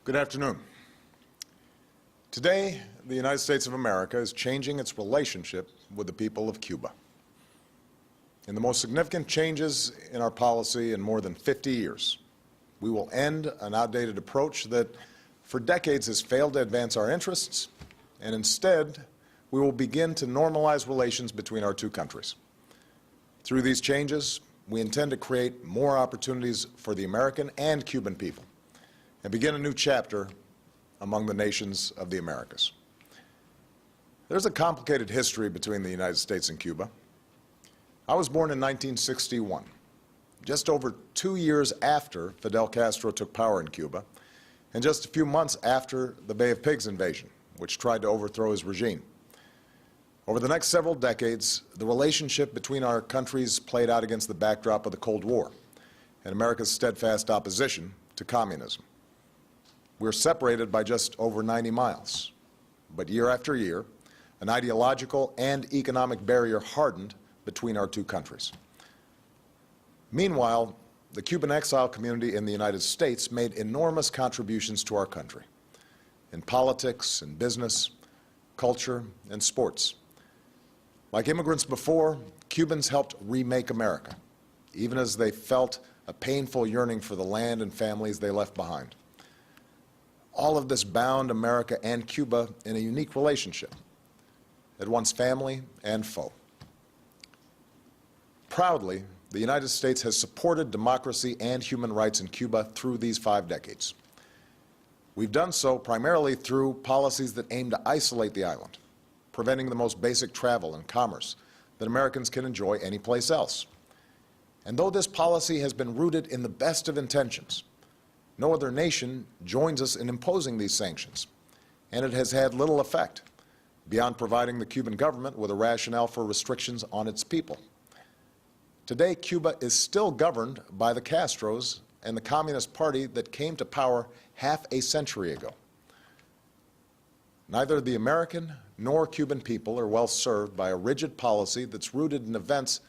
Good afternoon. Today, the United States of America is changing its relationship with the people of Cuba. In the most significant changes in our policy in more than 50 years, we will end an outdated approach that for decades has failed to advance our interests, and instead, we will begin to normalize relations between our two countries. Through these changes, we intend to create more opportunities for the American and Cuban people and begin a new chapter among the nations of the Americas. There's a complicated history between the United States and Cuba. I was born in 1961, just over 2 years after Fidel Castro took power in Cuba, and just a few months after the Bay of Pigs invasion, which tried to overthrow his regime. Over the next several decades, the relationship between our countries played out against the backdrop of the Cold War and America's steadfast opposition to communism. We're separated by just over 90 miles, but year after year, an ideological and economic barrier hardened between our two countries. Meanwhile, the Cuban exile community in the United States made enormous contributions to our country in politics and business, culture, and sports. Like immigrants before, Cubans helped remake America, even as they felt a painful yearning for the land and families they left behind. All of this bound America and Cuba in a unique relationship, at once family and foe. Proudly, the United States has supported democracy and human rights in Cuba through these 5 decades. We've done so primarily through policies that aim to isolate the island, preventing the most basic travel and commerce that Americans can enjoy anyplace else. And though this policy has been rooted in the best of intentions, no other nation joins us in imposing these sanctions, and it has had little effect beyond providing the Cuban government with a rationale for restrictions on its people. Today, Cuba is still governed by the Castros and the Communist Party that came to power half a century ago. Neither the American nor Cuban people are well served by a rigid policy that's rooted in events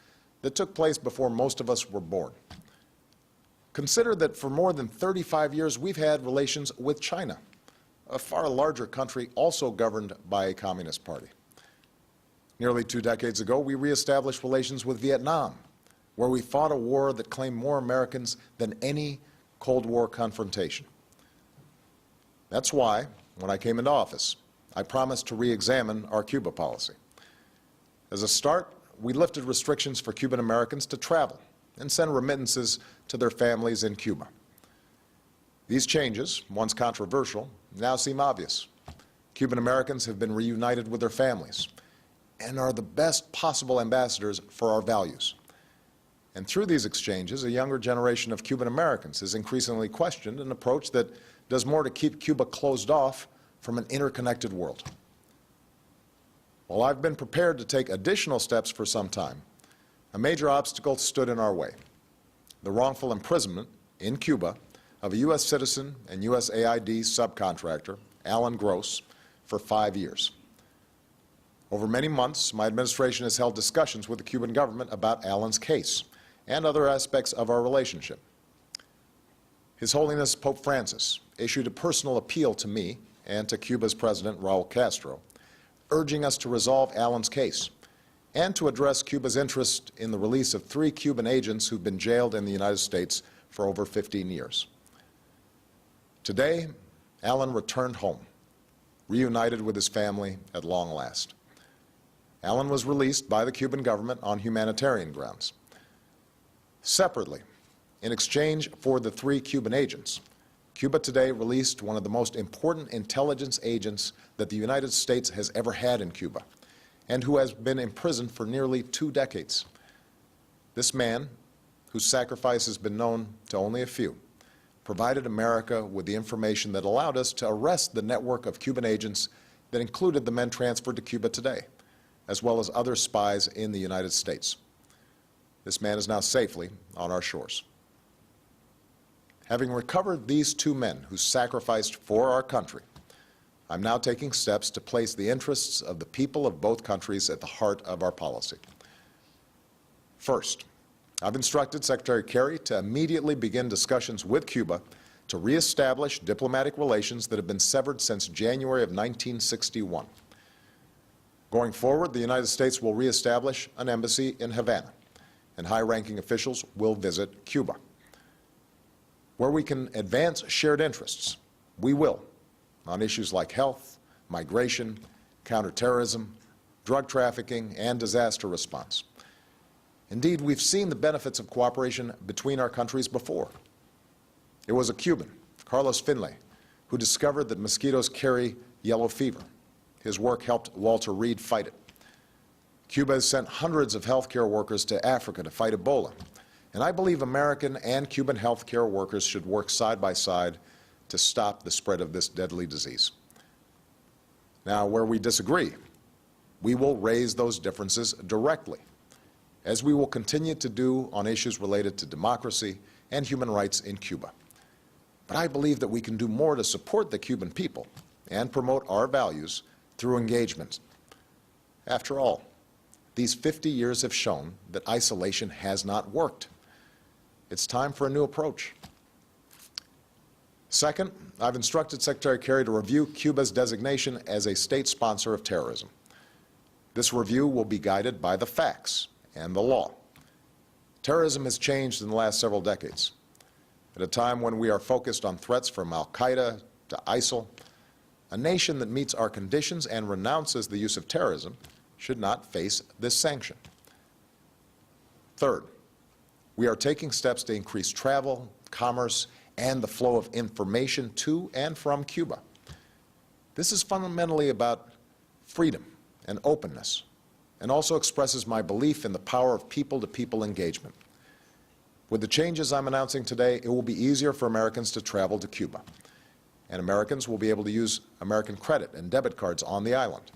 that took place before most of us were born. Consider that for more than 35 years we've had relations with China, a far larger country also governed by a communist party. Nearly 2 decades ago, we reestablished relations with Vietnam, where we fought a war that claimed more Americans than any Cold War confrontation. That's why, when I came into office, I promised to re-examine our Cuba policy. As a start, we lifted restrictions for Cuban Americans to travel and send remittances to their families in Cuba. These changes, once controversial, now seem obvious. Cuban Americans have been reunited with their families and are the best possible ambassadors for our values. And through these exchanges, a younger generation of Cuban Americans has increasingly questioned an approach that does more to keep Cuba closed off from an interconnected world. While I've been prepared to take additional steps for some time, a major obstacle stood in our way: the wrongful imprisonment in Cuba of a U.S. citizen and USAID subcontractor, Alan Gross, for 5 years. Over many months, my administration has held discussions with the Cuban government about Alan's case and other aspects of our relationship. His Holiness Pope Francis issued a personal appeal to me and to Cuba's President, Raul Castro, urging us to resolve Alan's case and to address Cuba's interest in the release of 3 Cuban agents who've been jailed in the United States for over 15 years. Today, Alan returned home, reunited with his family at long last. Alan was released by the Cuban government on humanitarian grounds. Separately, in exchange for the 3 Cuban agents, Cuba today released one of the most important intelligence agents that the United States has ever had in Cuba, and who has been imprisoned for nearly 2 decades. This man, whose sacrifice has been known to only a few, provided America with the information that allowed us to arrest the network of Cuban agents that included the men transferred to Cuba today, as well as other spies in the United States. This man is now safely on our shores. Having recovered these 2 men who sacrificed for our country, I'm now taking steps to place the interests of the people of both countries at the heart of our policy. First, I've instructed Secretary Kerry to immediately begin discussions with Cuba to reestablish diplomatic relations that have been severed since January of 1961. Going forward, the United States will reestablish an embassy in Havana, and high-ranking officials will visit Cuba. Where we can advance shared interests, we will, on issues like health, migration, counterterrorism, drug trafficking, and disaster response. Indeed, we've seen the benefits of cooperation between our countries before. It was a Cuban, Carlos Finlay, who discovered that mosquitoes carry yellow fever. His work helped Walter Reed fight it. Cuba has sent hundreds of healthcare workers to Africa to fight Ebola, and I believe American and Cuban healthcare workers should work side by side to stop the spread of this deadly disease. Now, where we disagree, we will raise those differences directly, as we will continue to do on issues related to democracy and human rights in Cuba. But I believe that we can do more to support the Cuban people and promote our values through engagement. After all, these 50 years have shown that isolation has not worked. It's time for a new approach. Second, I've instructed Secretary Kerry to review Cuba's designation as a state sponsor of terrorism. This review will be guided by the facts and the law. Terrorism has changed in the last several decades. At a time when we are focused on threats from al-Qaeda to ISIL, a nation that meets our conditions and renounces the use of terrorism should not face this sanction. Third, we are taking steps to increase travel, commerce, and the flow of information to and from Cuba. This is fundamentally about freedom and openness, and also expresses my belief in the power of people-to-people engagement. With the changes I'm announcing today, it will be easier for Americans to travel to Cuba, and Americans will be able to use American credit and debit cards on the island.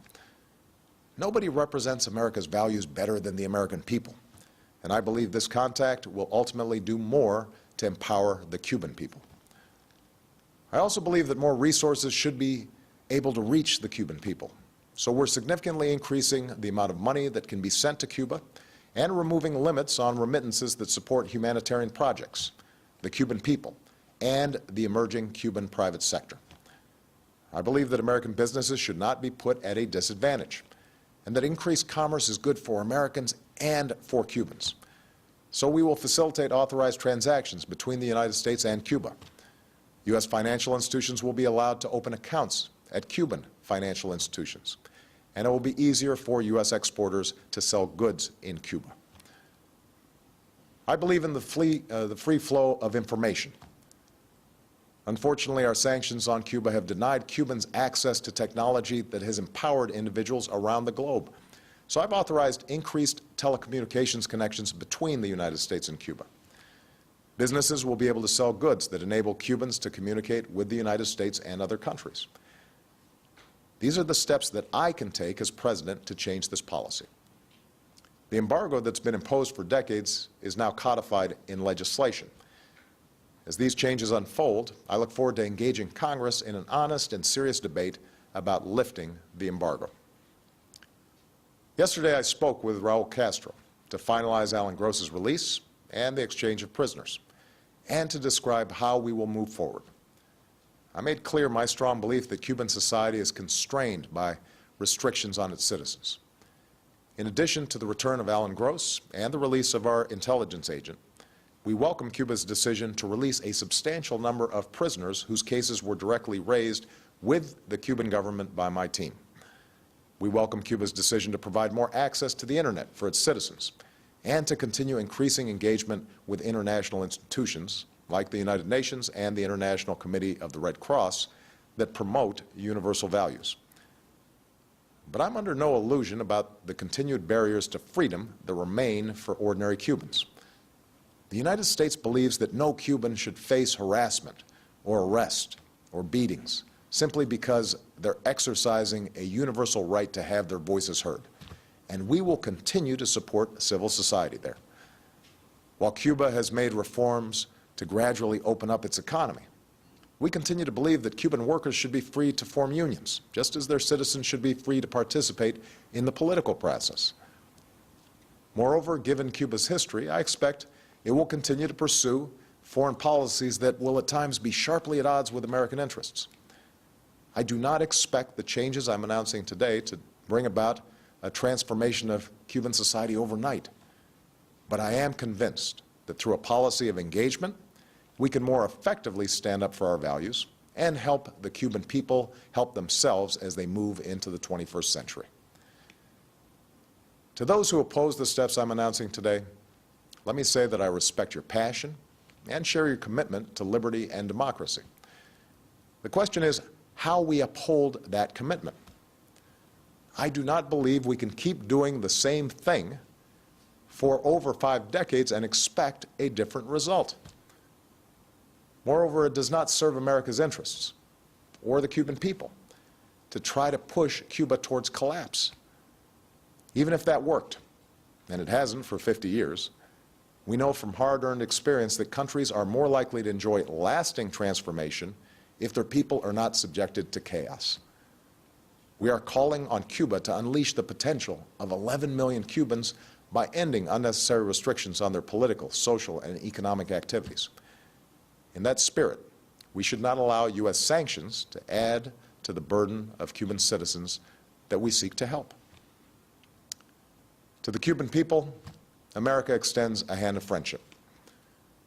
Nobody represents America's values better than the American people, and I believe this contact will ultimately do more to empower the Cuban people. I also believe that more resources should be able to reach the Cuban people, so we're significantly increasing the amount of money that can be sent to Cuba and removing limits on remittances that support humanitarian projects, the Cuban people, and the emerging Cuban private sector. I believe that American businesses should not be put at a disadvantage, and that increased commerce is good for Americans and for Cubans. So we will facilitate authorized transactions between the United States and Cuba. U.S. financial institutions will be allowed to open accounts at Cuban financial institutions, and it will be easier for U.S. exporters to sell goods in Cuba. I believe in the free flow of information. Unfortunately, our sanctions on Cuba have denied Cubans access to technology that has empowered individuals around the globe. So I've authorized increased telecommunications connections between the United States and Cuba. Businesses will be able to sell goods that enable Cubans to communicate with the United States and other countries. These are the steps that I can take as president to change this policy. The embargo that's been imposed for decades is now codified in legislation. As these changes unfold, I look forward to engaging Congress in an honest and serious debate about lifting the embargo. Yesterday, I spoke with Raul Castro to finalize Alan Gross's release and the exchange of prisoners, and to describe how we will move forward. I made clear my strong belief that Cuban society is constrained by restrictions on its citizens. In addition to the return of Alan Gross and the release of our intelligence agent, we welcome Cuba's decision to release a substantial number of prisoners whose cases were directly raised with the Cuban government by my team. We welcome Cuba's decision to provide more access to the Internet for its citizens and to continue increasing engagement with international institutions like the United Nations and the International Committee of the Red Cross that promote universal values. But I'm under no illusion about the continued barriers to freedom that remain for ordinary Cubans. The United States believes that no Cuban should face harassment or arrest or beatings simply because they're exercising a universal right to have their voices heard. And we will continue to support civil society there. While Cuba has made reforms to gradually open up its economy, we continue to believe that Cuban workers should be free to form unions, just as their citizens should be free to participate in the political process. Moreover, given Cuba's history, I expect it will continue to pursue foreign policies that will at times be sharply at odds with American interests. I do not expect the changes I'm announcing today to bring about a transformation of Cuban society overnight. But I am convinced that through a policy of engagement, we can more effectively stand up for our values and help the Cuban people help themselves as they move into the 21st century. To those who oppose the steps I'm announcing today, let me say that I respect your passion and share your commitment to liberty and democracy. The question is how we uphold that commitment. I do not believe we can keep doing the same thing for over 5 decades and expect a different result. Moreover, it does not serve America's interests or the Cuban people to try to push Cuba towards collapse. Even if that worked, and it hasn't for 50 years, we know from hard-earned experience that countries are more likely to enjoy lasting transformation if their people are not subjected to chaos. We are calling on Cuba to unleash the potential of 11 million Cubans by ending unnecessary restrictions on their political, social, and economic activities. In that spirit, we should not allow U.S. sanctions to add to the burden of Cuban citizens that we seek to help. To the Cuban people, America extends a hand of friendship.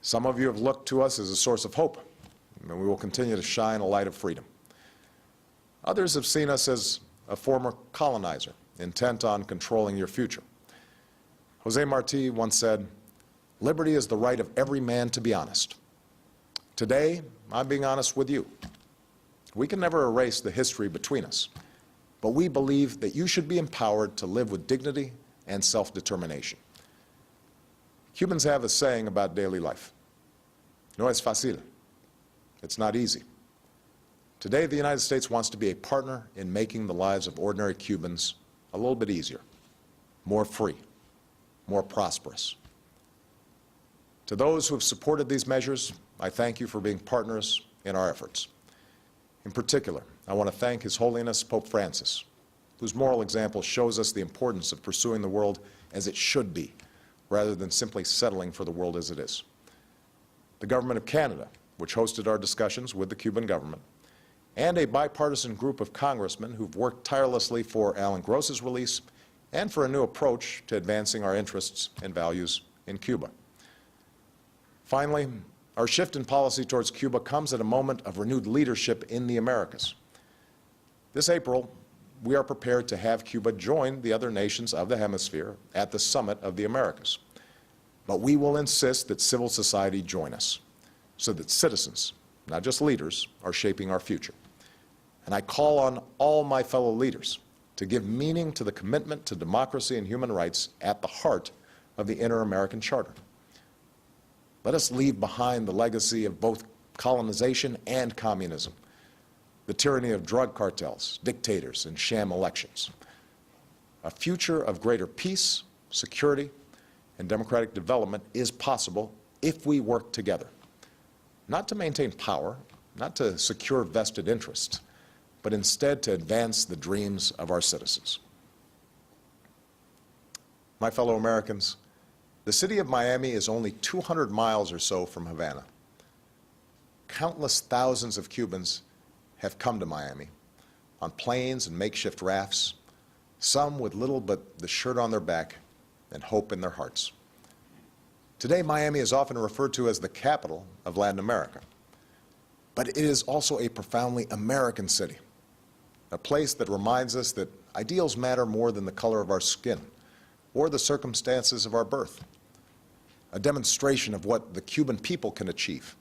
Some of you have looked to us as a source of hope, and we will continue to shine a light of freedom. Others have seen us as a former colonizer, intent on controlling your future. Jose Marti once said, "Liberty is the right of every man to be honest." Today, I'm being honest with you. We can never erase the history between us, but we believe that you should be empowered to live with dignity and self-determination. Cubans have a saying about daily life. No es fácil. It's not easy. Today, the United States wants to be a partner in making the lives of ordinary Cubans a little bit easier, more free, more prosperous. To those who have supported these measures, I thank you for being partners in our efforts. In particular, I want to thank His Holiness Pope Francis, whose moral example shows us the importance of pursuing the world as it should be, rather than simply settling for the world as it is. The Government of Canada, which hosted our discussions with the Cuban government, and a bipartisan group of congressmen who've worked tirelessly for Alan Gross's release and for a new approach to advancing our interests and values in Cuba. Finally, our shift in policy towards Cuba comes at a moment of renewed leadership in the Americas. This April, we are prepared to have Cuba join the other nations of the hemisphere at the Summit of the Americas. But we will insist that civil society join us, so that citizens, not just leaders, are shaping our future. And I call on all my fellow leaders to give meaning to the commitment to democracy and human rights at the heart of the Inter-American Charter. Let us leave behind the legacy of both colonization and communism, the tyranny of drug cartels, dictators, and sham elections. A future of greater peace, security, and democratic development is possible if we work together, not to maintain power, not to secure vested interests, but instead to advance the dreams of our citizens. My fellow Americans, the city of Miami is only 200 miles or so from Havana. Countless thousands of Cubans have come to Miami on planes and makeshift rafts, some with little but the shirt on their back and hope in their hearts. Today, Miami is often referred to as the capital of Latin America, but it is also a profoundly American city, a place that reminds us that ideals matter more than the color of our skin or the circumstances of our birth, a demonstration of what the Cuban people can achieve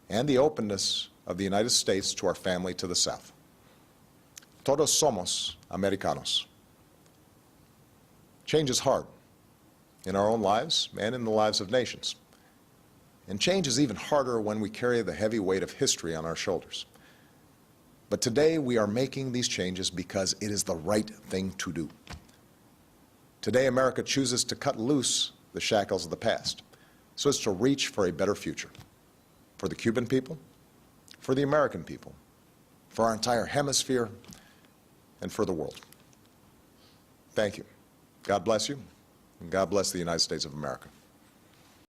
and the openness of the United States to our family to the south. Todos somos Americanos. Change is hard in our own lives and in the lives of nations. And change is even harder when we carry the heavy weight of history on our shoulders. But today we are making these changes because it is the right thing to do. Today America chooses to cut loose the shackles of the past so as to reach for a better future for the Cuban people, for the American people, for our entire hemisphere, and for the world. Thank you. God bless you, and God bless the United States of America.